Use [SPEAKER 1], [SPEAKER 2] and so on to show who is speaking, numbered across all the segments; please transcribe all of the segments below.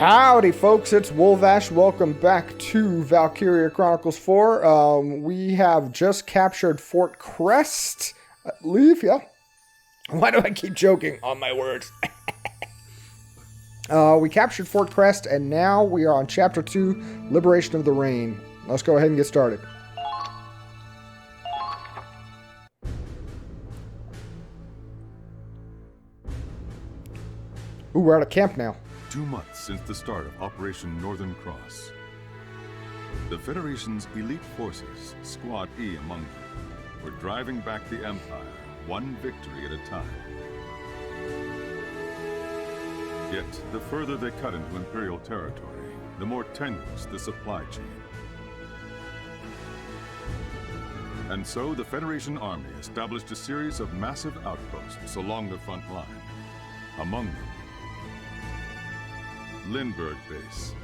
[SPEAKER 1] Howdy folks, it's Wolvash. Welcome back to Valkyria Chronicles 4. We have just captured Fort Crest, I believe, yeah. Why do I keep joking on my words? We captured Fort Crest, and now we are on Chapter 2, Liberation of the Reign. Let's go ahead and get started. Ooh, we're at a camp now.
[SPEAKER 2] 2 months since the start of Operation Northern Cross. The Federation's elite forces, Squad E among them, were driving back the Empire, one victory at a time. Yet, the further they cut into Imperial territory, the more tenuous the supply chain. And so, the Federation Army established a series of massive outposts along the front line. Among them, Lindbergh Base.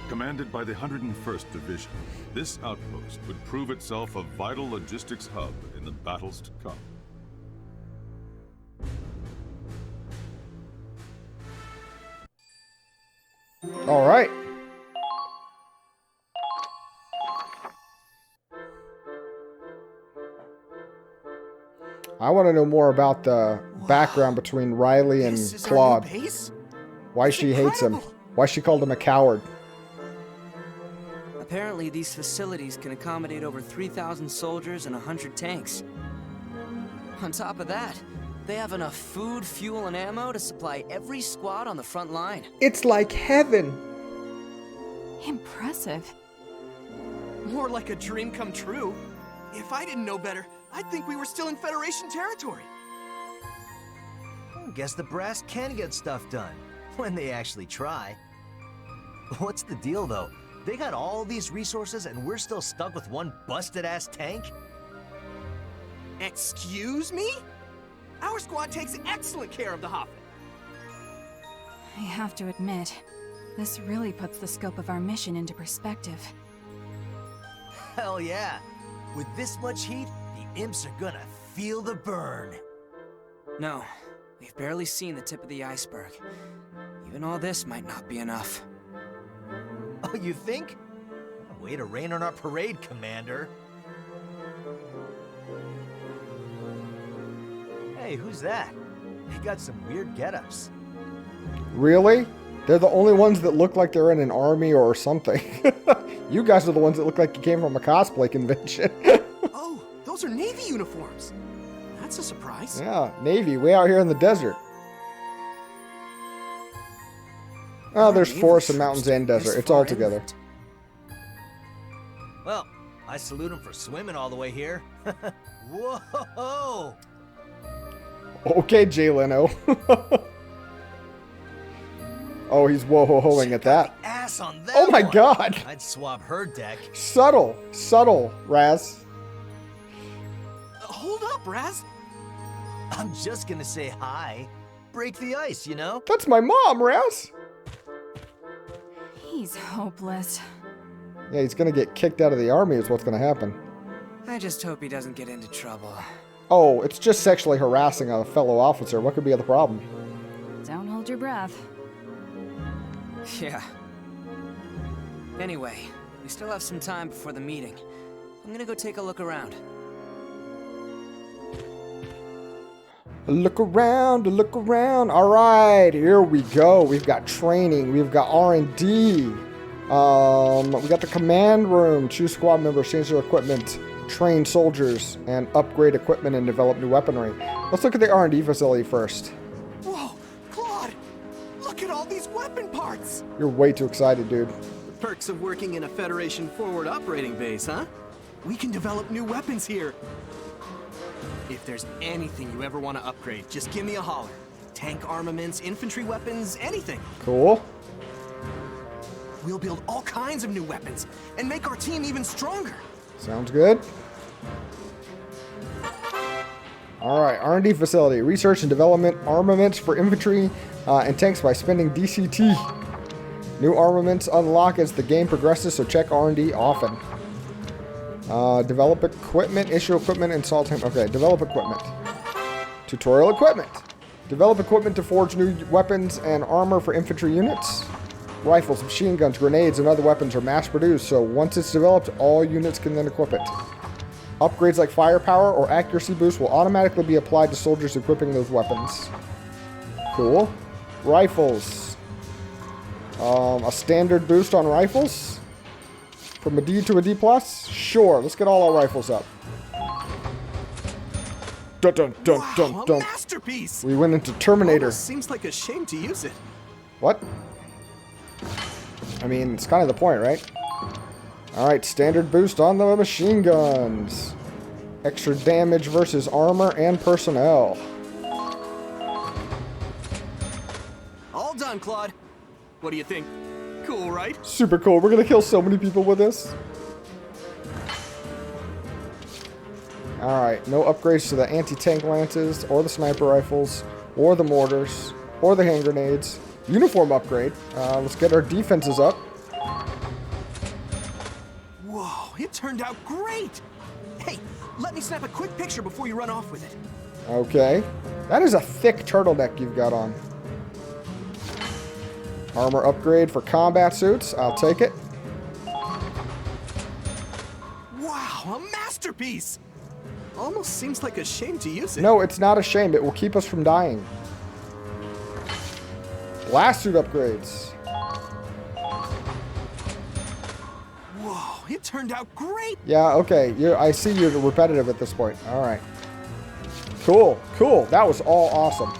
[SPEAKER 2] Commanded by the 101st Division, this outpost would prove itself a vital logistics hub in the battles to come.
[SPEAKER 1] All right. I want to know more about the background between Riley and Claude. Why she hates him. Why she called him a coward.
[SPEAKER 3] Apparently, these facilities can accommodate over 3,000 soldiers and 100 tanks. On top of that, they have enough food, fuel, and ammo to supply every squad on the front line.
[SPEAKER 1] It's like heaven.
[SPEAKER 4] Impressive.
[SPEAKER 5] More like a dream come true. If I didn't know better, I'd think we were still in Federation territory.
[SPEAKER 6] Guess the brass can get stuff done. When they actually try. What's the deal, though? They got all these resources and we're still stuck with one busted-ass tank?
[SPEAKER 5] Excuse me? Our squad takes excellent care of the Hoffman.
[SPEAKER 4] I have to admit, this really puts the scope of our mission into perspective.
[SPEAKER 6] Hell yeah. With this much heat, the imps are gonna feel the burn.
[SPEAKER 3] No, we've barely seen the tip of the iceberg. Even all this might not be enough.
[SPEAKER 6] Oh, you think? Way to rain on our parade, Commander. Hey, who's that? They got some weird get-ups.
[SPEAKER 1] Really? They're the only ones that look like they're in an army or something. You guys are the ones that look like you came from a cosplay convention.
[SPEAKER 5] Oh, those are Navy uniforms. That's a surprise.
[SPEAKER 1] Yeah, Navy, way out here in the desert. Oh, there's forests and mountains and desert. It's all together.
[SPEAKER 6] Well, I salute him for swimming all the way here. Whoa!
[SPEAKER 1] Okay, Jay Leno. Oh, he's whoa-ho-hoing at that.
[SPEAKER 6] Ass on that
[SPEAKER 1] Oh my
[SPEAKER 6] one.
[SPEAKER 1] God!
[SPEAKER 6] I'd swap her deck.
[SPEAKER 1] Subtle, Raz.
[SPEAKER 5] Hold up, Raz.
[SPEAKER 6] I'm just gonna say hi. Break the ice, you know?
[SPEAKER 1] That's my mom, Raz.
[SPEAKER 4] He's hopeless.
[SPEAKER 1] Yeah, he's gonna get kicked out of the army is what's gonna happen.
[SPEAKER 3] I just hope he doesn't get into trouble.
[SPEAKER 1] Oh, it's just sexually harassing a fellow officer. What could be the problem?
[SPEAKER 4] Don't hold your breath.
[SPEAKER 3] Yeah. Anyway, we still have some time before the meeting. I'm gonna go take a look around.
[SPEAKER 1] Look around. All right, here we go. We've got training. We've got R&D. We got the command room. Choose squad members, change their equipment, train soldiers, and upgrade equipment and develop new weaponry. Let's look at the R&D facility first.
[SPEAKER 5] Whoa, Claude! Look at all these weapon parts!
[SPEAKER 1] You're way too excited, dude.
[SPEAKER 5] The perks of working in a Federation forward operating base, huh? We can develop new weapons here. If there's anything you ever want to upgrade, just give me a holler. Tank armaments, infantry weapons, anything.
[SPEAKER 1] Cool.
[SPEAKER 5] We'll build all kinds of new weapons and make our team even stronger.
[SPEAKER 1] Sounds good. All right, R&D facility. Research and development armaments for infantry and tanks by spending DCT. New armaments unlock as the game progresses, so check R&D often. Develop equipment, issue equipment, install time. Okay, develop equipment. Tutorial equipment. Develop equipment to forge new weapons and armor for infantry units. Rifles, machine guns, grenades, and other weapons are mass-produced, so once it's developed, all units can then equip it. Upgrades like firepower or accuracy boost will automatically be applied to soldiers equipping those weapons. Cool. Rifles. A standard boost on rifles? From a D to a D+? Sure, let's get all our rifles up. Dun, dun, dun,
[SPEAKER 5] Wow,
[SPEAKER 1] dun, dun.
[SPEAKER 5] a masterpiece!
[SPEAKER 1] We went into Terminator.
[SPEAKER 5] Almost seems like a shame to use it.
[SPEAKER 1] What? I mean, it's kind of the point, right? Alright, standard boost on the machine guns. Extra damage versus armor and personnel.
[SPEAKER 5] All done, Claude. What do you think? Cool, right?
[SPEAKER 1] Super cool. We're gonna kill so many people with this. Alright, no upgrades to the anti-tank lances, or the sniper rifles, or the mortars, or the hand grenades. Uniform upgrade. Let's get our defenses up.
[SPEAKER 5] Whoa, it turned out great! Hey, let me snap a quick picture before you run off with it.
[SPEAKER 1] Okay. That is a thick turtleneck you've got on. Armor upgrade for combat suits. I'll take it.
[SPEAKER 5] Wow, a masterpiece! Almost seems like a shame to use it.
[SPEAKER 1] No, it's not a shame. It will keep us from dying. Blast suit upgrades.
[SPEAKER 5] Whoa, it turned out great!
[SPEAKER 1] Yeah, okay. I see you're repetitive at this point. All right. Cool, cool. That was all awesome.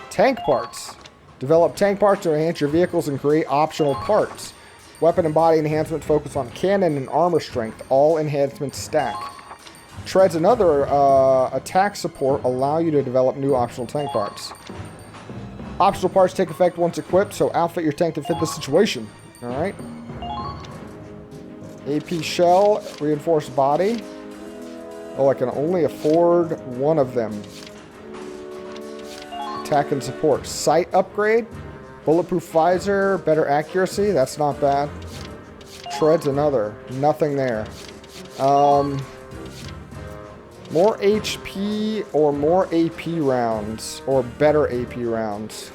[SPEAKER 1] Tank parts. Develop tank parts to enhance your vehicles and create optional parts. Weapon and body enhancements focus on cannon and armor strength. All enhancements stack. Treads and other attack support allow you to develop new optional tank parts. Optional parts take effect once equipped, so outfit your tank to fit the situation. Alright. AP shell, reinforced body. Oh, I can only afford one of them. Attack and support. Sight upgrade. Bulletproof visor, better accuracy. That's not bad. Treads another. Nothing there. More HP or more AP rounds. Or better AP rounds.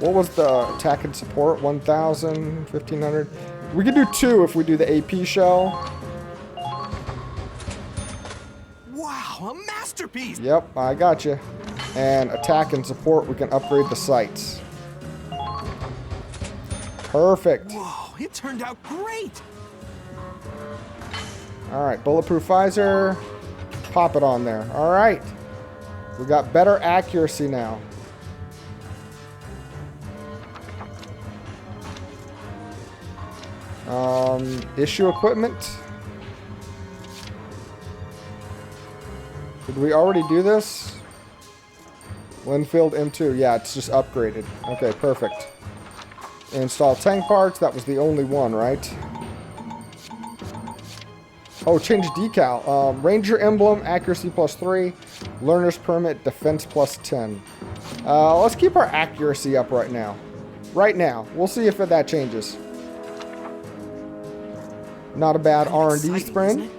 [SPEAKER 1] What was the attack and support? 1,000, 1,500. We could do 2 if we do the AP shell.
[SPEAKER 5] Wow, a masterpiece!
[SPEAKER 1] Yep, I got you. And attack and support, we can upgrade the sights. Perfect.
[SPEAKER 5] Whoa, it turned out great!
[SPEAKER 1] Alright, bulletproof visor. Pop it on there. Alright. We got better accuracy now. Issue equipment. Did we already do this? Linfield M2. Yeah, it's just upgraded. Okay, perfect. Install tank parts. That was the only one, right? Oh, change decal. Ranger emblem, accuracy +3. Learner's permit, defense +10. Let's keep our accuracy up right now. Right now. We'll see if that changes. Not a bad R&D spend.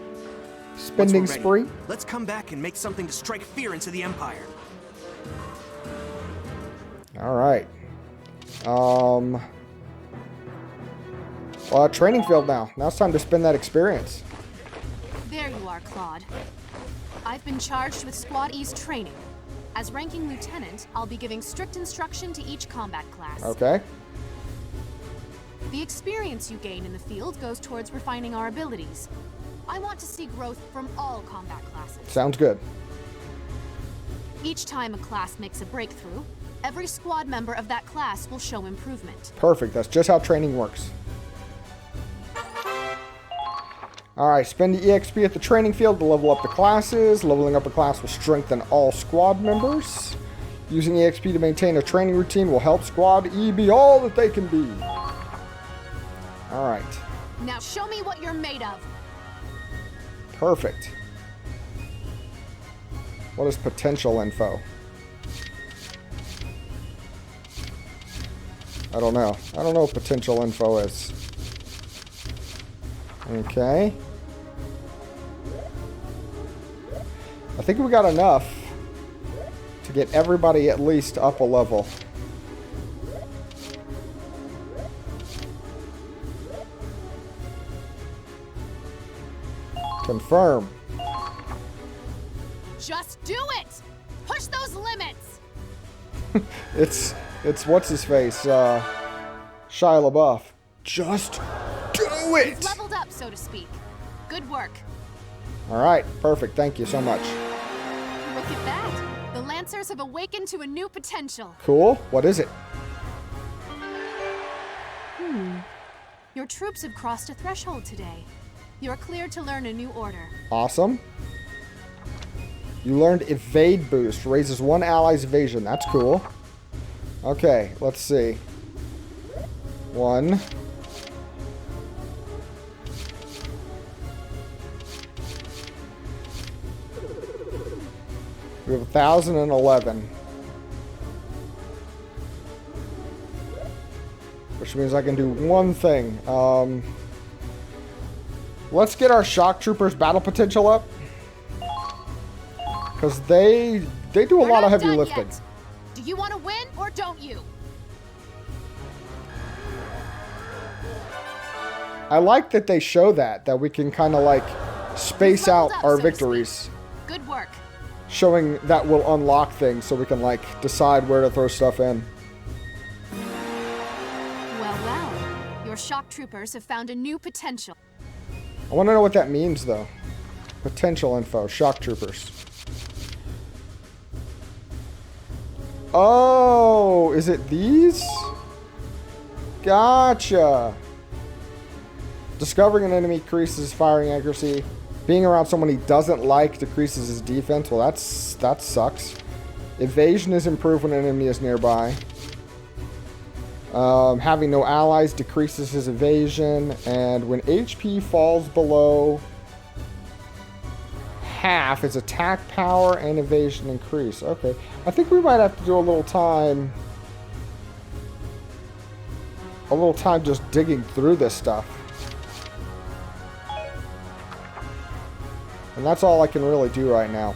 [SPEAKER 1] Spending spree.
[SPEAKER 5] Let's come back and make something to strike fear into the Empire.
[SPEAKER 1] Alright. Training field now. Now it's time to spend that experience.
[SPEAKER 7] There you are, Claude. I've been charged with Squad E's training. As ranking lieutenant, I'll be giving strict instruction to each combat class.
[SPEAKER 1] Okay.
[SPEAKER 7] The experience you gain in the field goes towards refining our abilities. I want to see growth from all combat classes.
[SPEAKER 1] Sounds good.
[SPEAKER 7] Each time a class makes a breakthrough, every squad member of that class will show improvement.
[SPEAKER 1] Perfect. That's just how training works. Alright, spend the EXP at the training field to level up the classes. Leveling up a class will strengthen all squad members. Using EXP to maintain a training routine will help Squad E be all that they can be. Alright.
[SPEAKER 7] Now show me what you're made of.
[SPEAKER 1] Perfect. What is potential info? I don't know. I don't know what potential info is. Okay. I think we got enough. to get everybody at least up a level. Confirm.
[SPEAKER 7] Just do it! Push those limits!
[SPEAKER 1] It's what's his face, Shia LaBeouf. Just do it!
[SPEAKER 7] You've leveled up, so to speak. Good work.
[SPEAKER 1] Alright, perfect. Thank you so much.
[SPEAKER 7] Look at that. The Lancers have awakened to a new potential.
[SPEAKER 1] Cool. What is it?
[SPEAKER 7] Your troops have crossed a threshold today. You're cleared to learn a new order.
[SPEAKER 1] Awesome. You learned Evade Boost. Raises one ally's evasion. That's cool. Okay, let's see. 1. We have 1,011. Which means I can do one thing. Let's get our shock troopers battle potential up. Because they do a lot of heavy lifting.
[SPEAKER 7] Yet. Do you want to win or don't you?
[SPEAKER 1] I like that they show that we can kind of like space out our victories.
[SPEAKER 7] Good work.
[SPEAKER 1] Showing that will unlock things so we can like decide where to throw stuff in.
[SPEAKER 7] Well. Your shock troopers have found a new potential.
[SPEAKER 1] I want to know what that means though. Potential info, shock troopers. Oh, is it these? Gotcha. Discovering an enemy increases firing accuracy. Being around someone he doesn't like decreases his defense. Well, that sucks. Evasion is improved when an enemy is nearby. Having no allies decreases his evasion. And when HP falls below half, his attack power and evasion increase. Okay. I think we might have to do a little time just digging through this stuff. And that's all I can really do right now.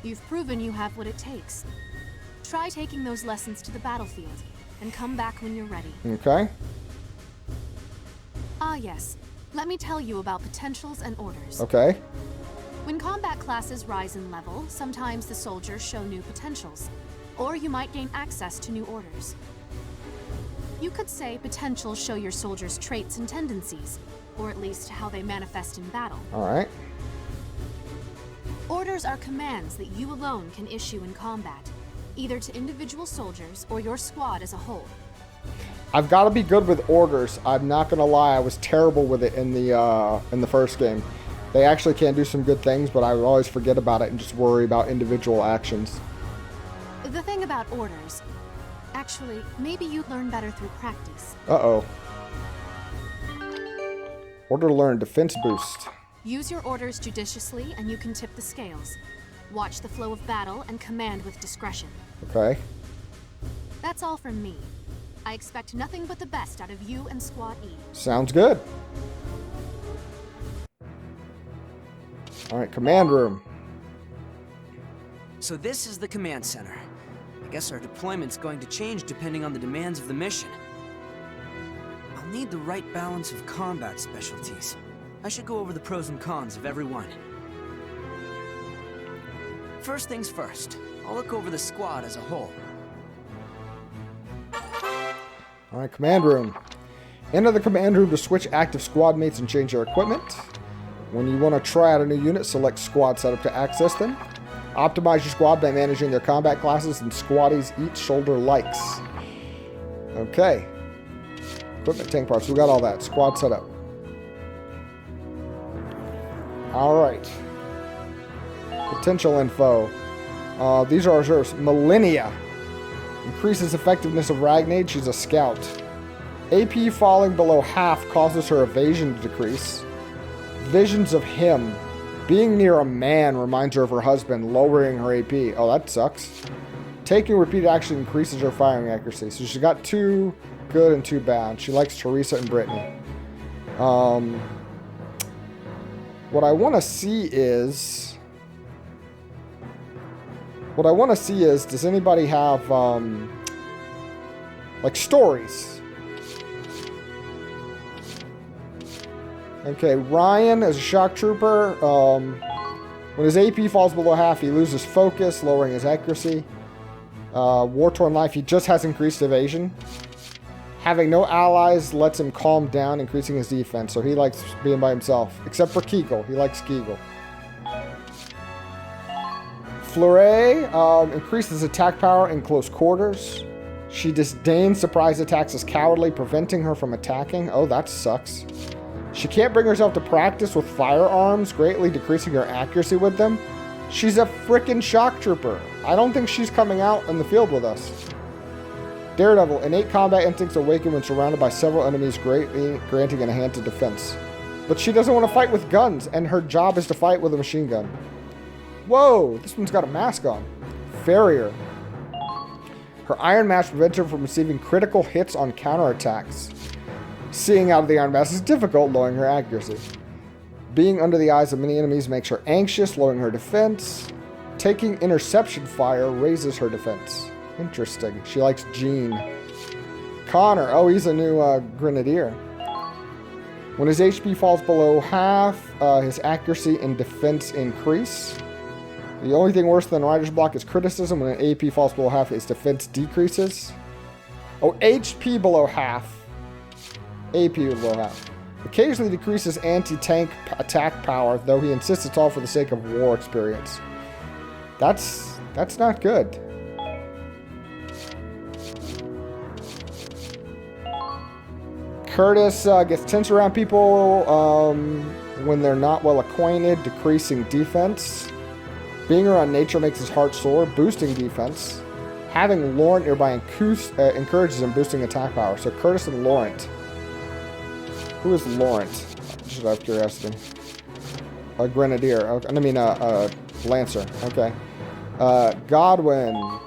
[SPEAKER 7] You've proven you have what it takes. Try taking those lessons to the battlefield, and come back when you're ready.
[SPEAKER 1] Okay.
[SPEAKER 7] Ah, yes. Let me tell you about potentials and orders.
[SPEAKER 1] Okay.
[SPEAKER 7] When combat classes rise in level, sometimes the soldiers show new potentials, or you might gain access to new orders. You could say potentials show your soldiers' traits and tendencies, or at least how they manifest in battle.
[SPEAKER 1] Alright.
[SPEAKER 7] Orders are commands that you alone can issue in combat, either to individual soldiers or your squad as a whole.
[SPEAKER 1] I've got to be good with orders. I'm not going to lie, I was terrible with it in the first game. They actually can do some good things, but I would always forget about it and just worry about individual actions.
[SPEAKER 7] The thing about orders, actually, maybe you'd learn better through practice.
[SPEAKER 1] Uh-oh. Order to learn defense boost.
[SPEAKER 7] Use your orders judiciously and you can tip the scales. Watch the flow of battle and command with discretion.
[SPEAKER 1] Okay.
[SPEAKER 7] That's all from me. I expect nothing but the best out of you and Squad E.
[SPEAKER 1] Sounds good. Alright, command room.
[SPEAKER 3] So this is the command center. I guess our deployment's going to change depending on the demands of the mission. I'll need the right balance of combat specialties. I should go over the pros and cons of every one. First things first, I'll look over the squad as a whole.
[SPEAKER 1] Alright, command room. Enter the command room to switch active squad mates and change their equipment. When you want to try out a new unit, select squad setup to access them. Optimize your squad by managing their combat classes and squaddies each shoulder likes. Okay. Equipment, tank parts, we got all that. Squad setup. Alright. Potential info. These are reserves. Millennia. Increases effectiveness of Ragnade. She's a scout. AP falling below half causes her evasion to decrease. Visions of him. Being near a man reminds her of her husband, lowering her AP. Oh, that sucks. Taking repeated action increases her firing accuracy. So she's got 2 good and 2 bad. She likes Teresa and Brittany. What I want to see is... What I want to see is, does anybody have, like, stories? Okay, Ryan is a shock trooper. When his AP falls below half, he loses focus, lowering his accuracy. War-torn life, he just has increased evasion. Having no allies lets him calm down, increasing his defense. So he likes being by himself. Except for Kegel. He likes Kegel. Fleury increases attack power in close quarters. She disdains surprise attacks as cowardly, preventing her from attacking. Oh, that sucks. She can't bring herself to practice with firearms, greatly decreasing her accuracy with them. She's a frickin' shock trooper. I don't think she's coming out in the field with us. Daredevil, innate combat instincts awaken when surrounded by several enemies, greatly granting an enhanced defense. But she doesn't want to fight with guns, and her job is to fight with a machine gun. Whoa, this one's got a mask on. Farrier. Her iron mask prevents her from receiving critical hits on counterattacks. Seeing out of the iron mask is difficult, lowering her accuracy. Being under the eyes of many enemies makes her anxious, lowering her defense. Taking interception fire raises her defense. Interesting. She likes Jean. Connor. Oh, he's a new grenadier. When his HP falls below half, his accuracy and defense increase. The only thing worse than writer's block is criticism. When an AP falls below half, his defense decreases. Oh, HP below half. AP below half. Occasionally decreases anti-tank attack power, though he insists it's all for the sake of war experience. That's not good. Curtis gets tense around people when they're not well acquainted, decreasing defense. Being around nature makes his heart soar, boosting defense. Having Laurent nearby encourages him, boosting attack power. So Curtis and Laurent. Who is Laurent? Just out of curiosity. A grenadier. Okay. I mean, a lancer. Okay. Godwin.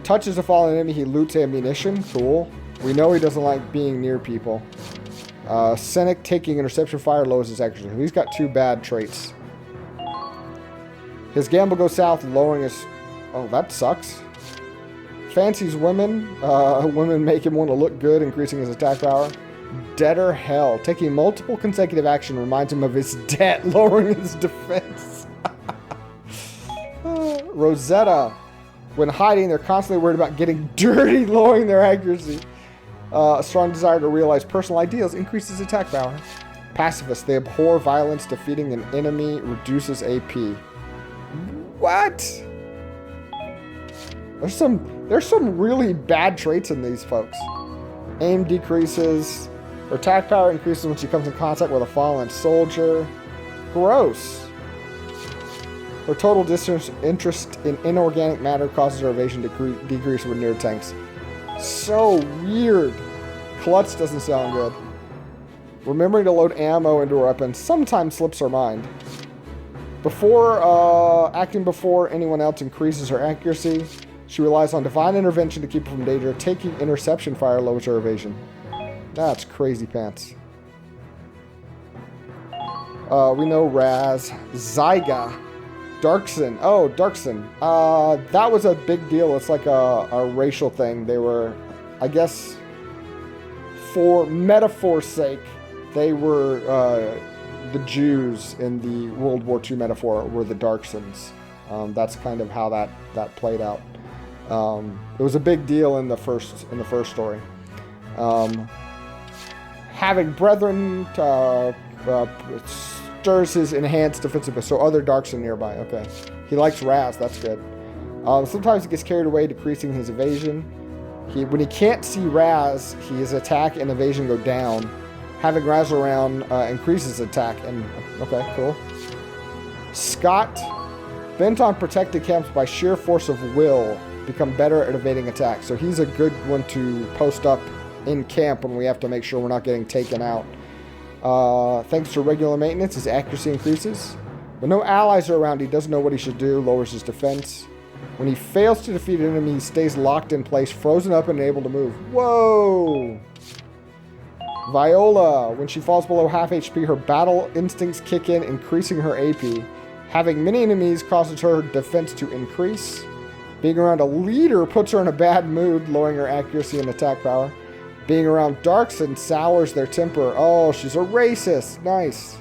[SPEAKER 1] Touches a fallen enemy, he loots ammunition. Cool. We know he doesn't like being near people. Senec, taking interception fire, lowers his accuracy. He's got two bad traits. His gamble goes south, lowering his... Oh, that sucks. Fancies women. Women make him want to look good, increasing his attack power. Debtor hell. Taking multiple consecutive action reminds him of his debt, lowering his defense. Rosetta. When hiding, they're constantly worried about getting dirty, lowering their accuracy. A strong desire to realize personal ideals increases attack power. Pacifist. They abhor violence. Defeating an enemy reduces AP. What? There's some really bad traits in these folks. Aim decreases. Her attack power increases when she comes in contact with a fallen soldier. Gross. Her total interest in inorganic matter causes her evasion to decrease with near tanks. So weird. Klutz doesn't sound good. Remembering to load ammo into her weapon sometimes slips her mind. Acting before anyone else increases her accuracy. She relies on divine intervention to keep her from danger. Taking interception fire lowers her evasion. That's crazy pants. We know Raz. Zyga. Darcsen. Oh, Darcsen. That was a big deal. It's like a racial thing. They were, I guess, for metaphor's sake, they were the Jews in the World War II metaphor were the Darcsens. That's kind of how that played out. It was a big deal in the first story. Having brethren stirs his enhanced defensiveness, so other Darcsen nearby. Okay, he likes Raz. That's good. Sometimes he gets carried away, decreasing his evasion. When he can't see Raz, his attack and evasion go down. Having Raz around increases attack and okay, cool. Scott, bent on protected camps by sheer force of will, become better at evading attacks. So he's a good one to post up in camp when we have to make sure we're not getting taken out. Thanks to regular maintenance, his accuracy increases. When no allies are around, he doesn't know what he should do, lowers his defense. When he fails to defeat an enemy, he stays locked in place, frozen up and unable to move. Whoa! Viola, when she falls below half HP, her battle instincts kick in, increasing her AP. Having many enemies causes her defense to increase. Being around a leader puts her in a bad mood, lowering her accuracy and attack power. Being around Darcsen sours their temper. Oh, she's a racist. Nice.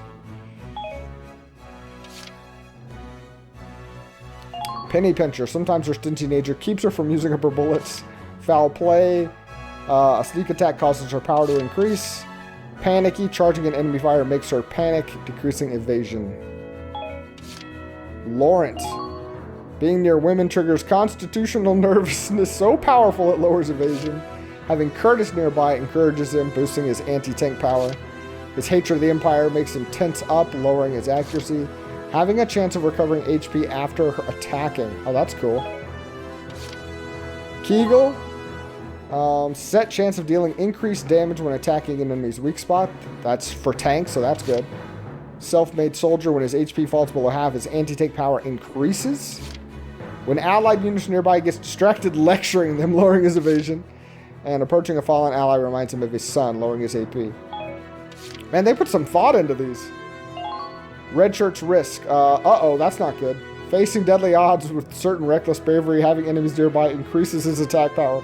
[SPEAKER 1] Penny pincher. Sometimes her stingy nature keeps her from using up her bullets. Foul play. A sneak attack causes her power to increase. Panicky. Charging an enemy fire makes her panic, decreasing evasion. Laurent. Being near women triggers constitutional nervousness so powerful it lowers evasion. Having Curtis nearby encourages him, boosting his anti-tank power. His hatred of the Empire makes him tense up, lowering his accuracy. Having a chance of recovering HP after attacking. Oh, that's cool. Kegel. Set chance of dealing increased damage when attacking an enemy's weak spot. That's for tanks, so that's good. Self-made soldier. When his HP falls below half, his anti-tank power increases. When allied units nearby, he gets distracted lecturing them, lowering his evasion. And approaching a fallen ally reminds him of his son, lowering his AP. Man, they put some thought into these. Red Shirt's risk. Uh-oh, that's not good. Facing deadly odds with certain reckless bravery, having enemies nearby increases his attack power.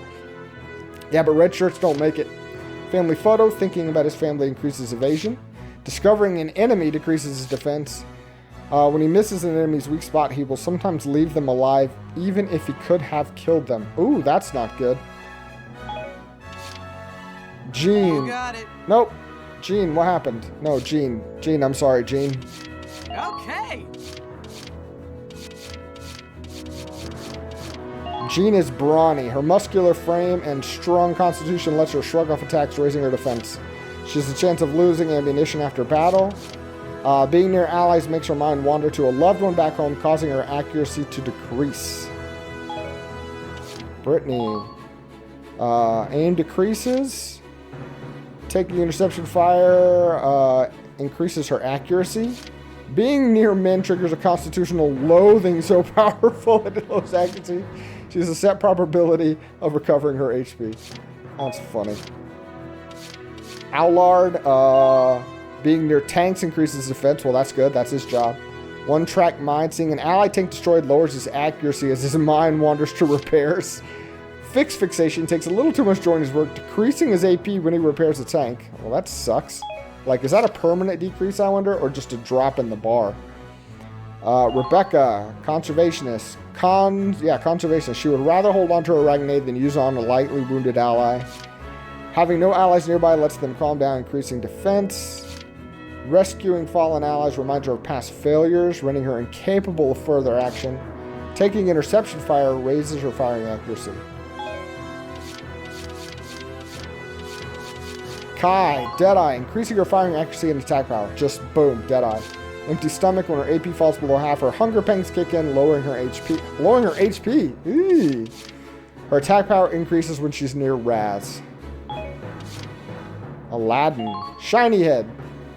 [SPEAKER 1] Yeah, but red shirts don't make it. Family photo. Thinking about his family increases evasion. Discovering an enemy decreases his defense. When he misses an enemy's weak spot, he will sometimes leave them alive, even if he could have killed them. Ooh, that's not good. Jean.
[SPEAKER 5] You got it.
[SPEAKER 1] Nope. Jean, what happened? No, Jean. Jean, I'm sorry, Jean.
[SPEAKER 5] Okay.
[SPEAKER 1] Jean is brawny. Her muscular frame and strong constitution lets her shrug off attacks, raising her defense. She has a chance of losing ammunition after battle. Being near allies makes her mind wander to a loved one back home, causing her accuracy to decrease. Brittany. Aim decreases. Taking interception fire increases her accuracy. Being near men triggers a constitutional loathing so powerful that it lowers accuracy. She has a set probability of recovering her HP. That's funny. Allard, being near tanks increases defense. Well, that's good. That's his job. One-track mind. Seeing an ally tank destroyed lowers his accuracy as his mind wanders to repairs. Fixed fixation takes a little too much during his work, decreasing his AP when he repairs a tank. Well, that sucks. Like, is that a permanent decrease, I wonder, or just a drop in the bar? Rebecca, conservationist. Conservationist. She would rather hold on to her Ragnade than use on a lightly wounded ally. Having no allies nearby lets them calm down, increasing defense. Rescuing fallen allies reminds her of past failures, rendering her incapable of further action. Taking interception fire raises her firing accuracy. Kai, Deadeye, increasing her firing accuracy and attack power. Just boom, Deadeye. Empty stomach. When her AP falls below half, her hunger pangs kick in, lowering her HP. Lowering her HP? Eee. Her attack power increases when she's near Raz. Aladdin, shiny head.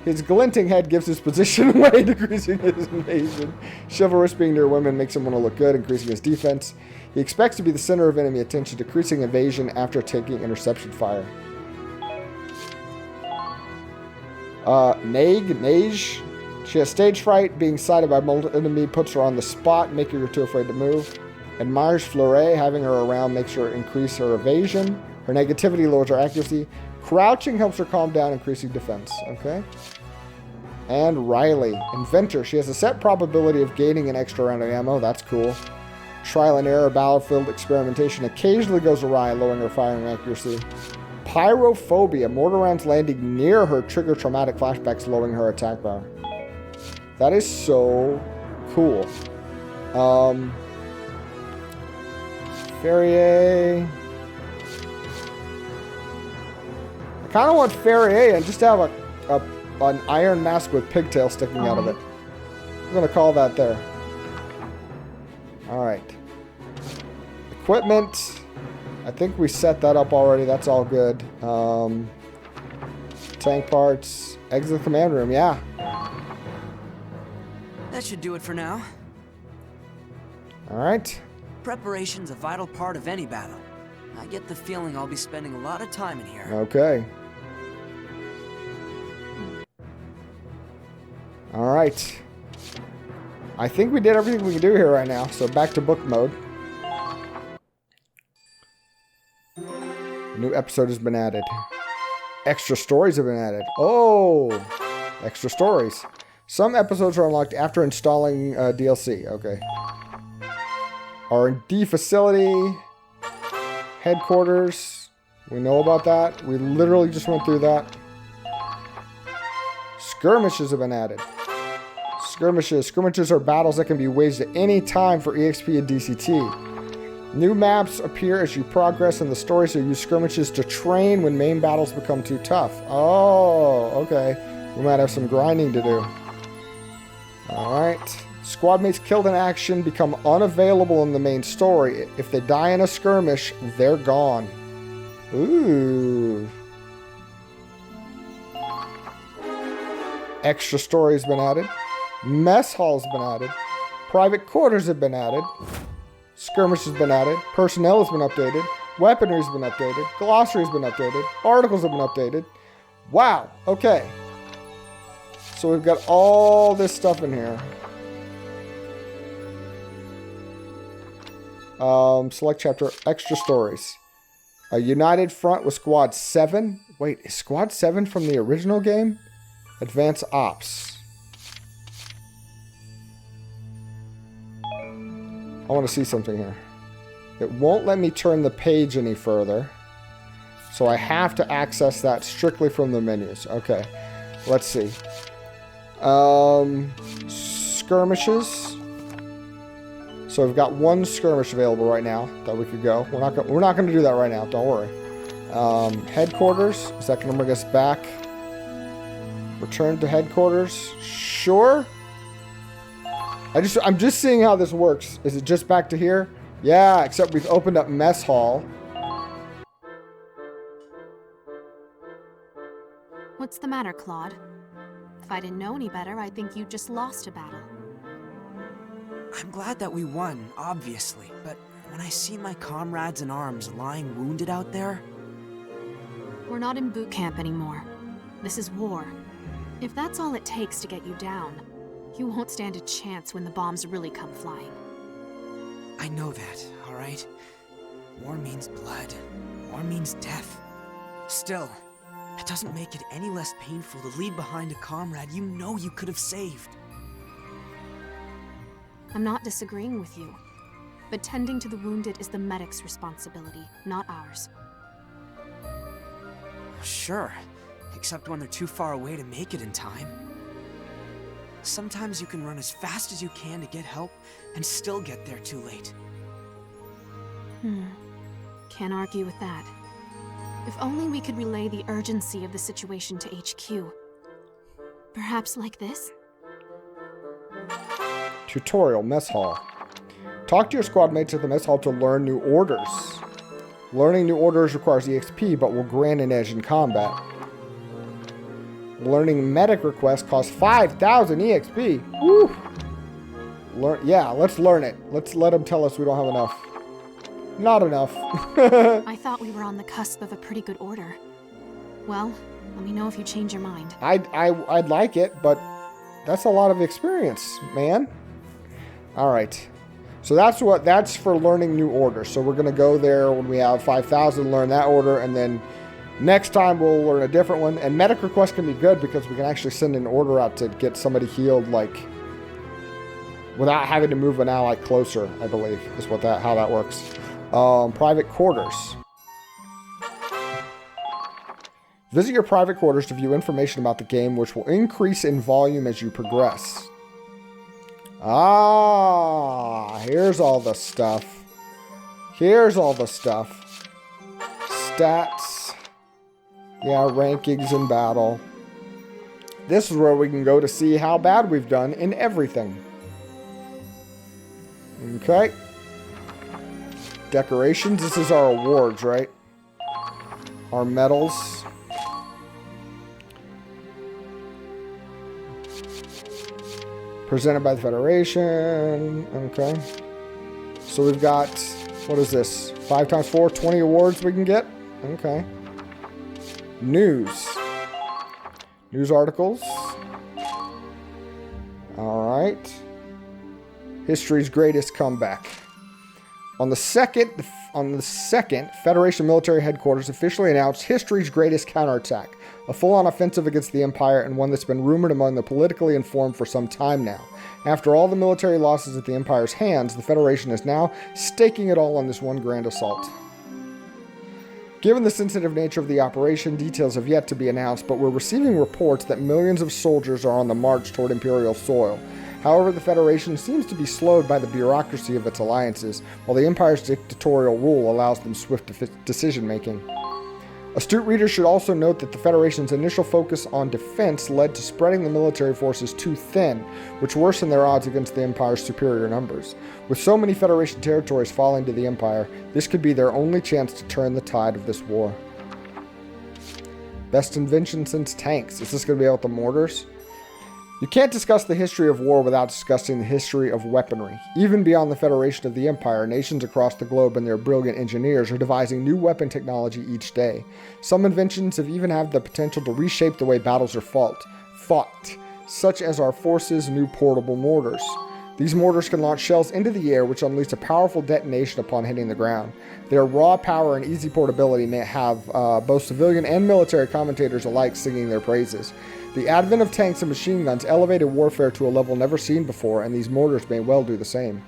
[SPEAKER 1] His glinting head gives his position away, decreasing his invasion. Chivalrous, being near women makes him want to look good, increasing his defense. He expects to be the center of enemy attention, decreasing evasion after taking interception fire. Nage. She has stage fright. Being sighted by multiple enemy puts her on the spot, making her too afraid to move. Admires Fleuret. Having her around makes her increase her evasion. Her negativity lowers her accuracy. Crouching helps her calm down, increasing defense. Okay. And Riley. Inventor. She has a set probability of gaining an extra round of ammo. That's cool. Trial and error, battlefield experimentation occasionally goes awry, lowering her firing accuracy. Pyrophobia. Mortar rounds landing near her trigger traumatic flashbacks, lowering her attack power. That is so cool. Ferrier. I kind of want Ferrier and just have an iron mask with pigtails sticking out of it. I'm going to call that there. Alright. Equipment. I think we set that up already. That's all good. Tank parts. Exit the command room. Yeah.
[SPEAKER 3] That should do it for now.
[SPEAKER 1] Alright.
[SPEAKER 3] Preparation's a vital part of any battle. I get the feeling I'll be spending a lot of time in here.
[SPEAKER 1] Okay. Alright. I think we did everything we can do here right now, so back to book mode. New episode has been added. Extra stories have been added. Oh, extra stories. Some episodes are unlocked after installing DLC. Okay. R&D facility. Headquarters. We know about that. We literally just went through that. Skirmishes have been added. Skirmishes are battles that can be waged at any time for EXP and DCT. New maps appear as you progress in the story, so use skirmishes to train when main battles become too tough. Oh, okay. We might have some grinding to do. Alright. Squad mates killed in action become unavailable in the main story. If they die in a skirmish, they're gone. Ooh. Extra story has been added. Mess hall has been added. Private quarters have been added. Skirmish has been added. Personnel has been updated. Weaponry has been updated. Glossary has been updated. Articles have been updated. Wow. Okay. So we've got all this stuff in here. Select chapter. Extra stories. A united front with Squad 7. Wait, is Squad 7 from the original game? Advanced Ops. I want to see something here. It won't let me turn the page any further. So I have to access that strictly from the menus. Okay. Let's see. Skirmishes. So we've got one skirmish available right now that we could go. We're not going to do that right now. Don't worry. Headquarters. Is that going to bring us back? Return to headquarters. Sure. I'm just seeing how this works. Is it just back to here? Yeah, except we've opened up mess hall.
[SPEAKER 7] What's the matter, Claude? If I didn't know any better, I think you just lost a battle.
[SPEAKER 3] I'm glad that we won, obviously, but when I see my comrades in arms lying wounded out there...
[SPEAKER 7] We're not in boot camp anymore. This is war. If that's all it takes to get you down, you won't stand a chance when the bombs really come flying.
[SPEAKER 3] I know that, alright? War means blood. War means death. Still, it doesn't make it any less painful to leave behind a comrade you know you could have saved.
[SPEAKER 7] I'm not disagreeing with you, but tending to the wounded is the medic's responsibility, not ours.
[SPEAKER 3] Sure, except when they're too far away to make it in time. Sometimes you can run as fast as you can to get help and still get there too late.
[SPEAKER 7] Can't argue with that. If only we could relay the urgency of the situation to HQ. Perhaps like this?
[SPEAKER 1] Tutorial, mess hall. Talk to your squad mates at the mess hall to learn new orders. Learning new orders requires EXP, but will grant an edge in combat. Learning medic requests costs 5,000 EXP. Woo! Yeah, let's learn it. Let's let them tell us we don't have enough. Not enough.
[SPEAKER 7] I thought we were on the cusp of a pretty good order. Well, let me know if you change your mind.
[SPEAKER 1] I'd like it, but that's a lot of experience, man. All right. So that's for learning new orders. So we're going to go there when we have 5,000, learn that order, and then next time we'll learn a different one. And medic requests can be good because we can actually send an order out to get somebody healed, like, without having to move an ally closer, I believe, is how that works. Private quarters. Visit your private quarters to view information about the game, which will increase in volume as you progress. Ah, here's all the stuff. Here's all the stuff. Stats. Yeah, rankings in battle. This is where we can go to see how bad we've done in everything. Okay. Decorations. This is our awards, right? Our medals. Presented by the Federation. Okay. So we've got, what is this? 5 times 4, 20 awards we can get. Okay. News. News articles. Alright. History's greatest comeback. On the second, Federation military headquarters officially announced history's greatest counterattack, a full-on offensive against the Empire, and one that's been rumored among the politically informed for some time now. After all the military losses at the Empire's hands, the Federation is now staking it all on this one grand assault. Given the sensitive nature of the operation, details have yet to be announced, but we're receiving reports that millions of soldiers are on the march toward Imperial soil. However, the Federation seems to be slowed by the bureaucracy of its alliances, while the Empire's dictatorial rule allows them swift decision-making. Astute readers should also note that the Federation's initial focus on defense led to spreading the military forces too thin, which worsened their odds against the Empire's superior numbers. With so many Federation territories falling to the Empire, this could be their only chance to turn the tide of this war. Best invention since tanks. Is this going to be about the mortars? You can't discuss the history of war without discussing the history of weaponry. Even beyond the Federation of the Empire, nations across the globe and their brilliant engineers are devising new weapon technology each day. Some inventions have even had the potential to reshape the way battles are fought, such as our forces' new portable mortars. These mortars can launch shells into the air, which unleash a powerful detonation upon hitting the ground. Their raw power and easy portability may have both civilian and military commentators alike singing their praises. The advent of tanks and machine guns elevated warfare to a level never seen before, and these mortars may well do the same.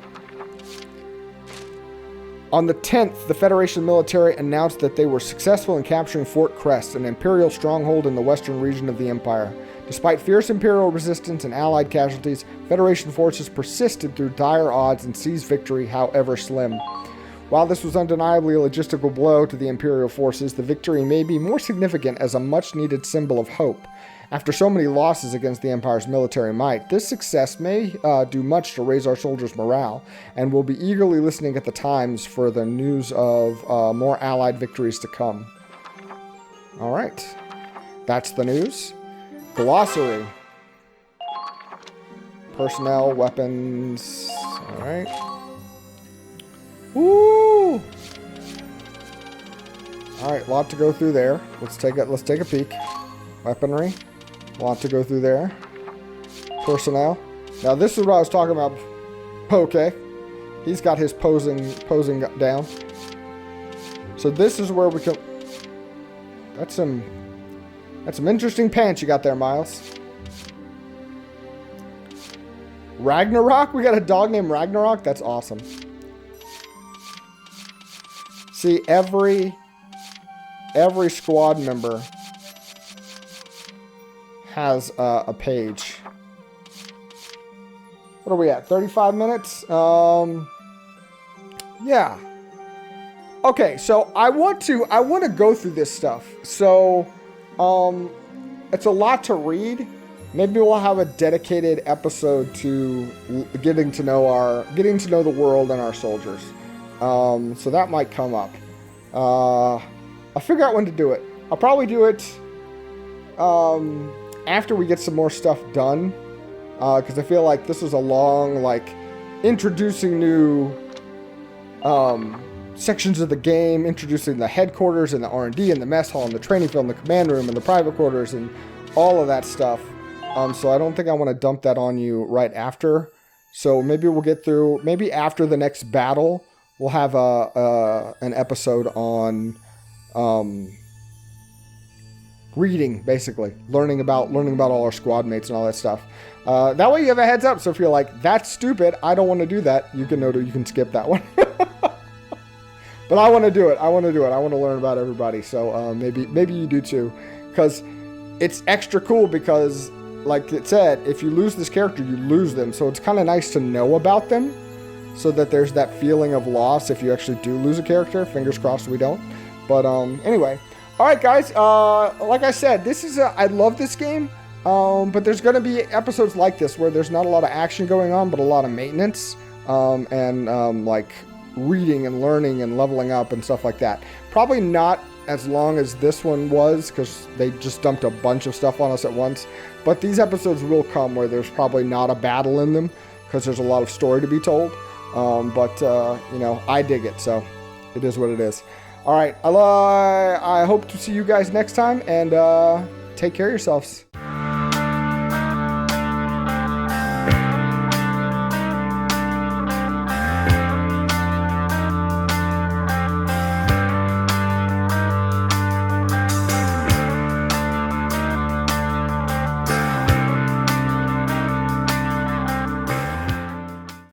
[SPEAKER 1] On the 10th, the Federation military announced that they were successful in capturing Fort Crest, an Imperial stronghold in the western region of the Empire. Despite fierce Imperial resistance and Allied casualties, Federation forces persisted through dire odds and seized victory, however slim. While this was undeniably a logistical blow to the Imperial forces, the victory may be more significant as a much-needed symbol of hope. After so many losses against the Empire's military might, this success may do much to raise our soldiers' morale, and we'll be eagerly listening at the times for the news of more Allied victories to come. Alright, that's the news. Glossary. Personnel, weapons, alright. Woo! Alright, a lot to go through there. Let's take a peek. Weaponry. A lot to go through there. Personnel. Now this is what I was talking about. Okay. He's got his posing down. So this is where we can... That's some interesting pants you got there, Miles. Ragnarok? We got a dog named Ragnarok? That's awesome. See, every squad member has a page. What are we at? 35 minutes? Yeah. Okay, so I want to go through this stuff. So, it's a lot to read. Maybe we'll have a dedicated episode to getting to know the world and our soldiers. So that might come up. I'll figure out when to do it. I'll probably do it after we get some more stuff done, because I feel like this is a long, introducing new sections of the game, introducing the headquarters and the R&D and the mess hall and the training field and the command room and the private quarters and all of that stuff. So I don't think I want to dump that on you right after. So maybe we'll get through, maybe after the next battle, we'll have an episode on reading, basically. Learning about all our squad mates and all that stuff. That way you have a heads up, so if you're like, that's stupid, I don't want to do that, you can skip that one. But I want to do it. I want to learn about everybody, so maybe you do too. Because it's extra cool because, like it said, if you lose this character, you lose them. So it's kind of nice to know about them, so that there's that feeling of loss if you actually do lose a character. Fingers crossed we don't. But anyway. Alright guys, like I said, I love this game. But there's going to be episodes like this where there's not a lot of action going on, but a lot of maintenance. Like reading and learning and leveling up and stuff like that. Probably not as long as this one was, because they just dumped a bunch of stuff on us at once. But these episodes will come where there's probably not a battle in them, because there's a lot of story to be told. I dig it, so it is what it is. All right, I hope to see you guys next time, and take care of yourselves.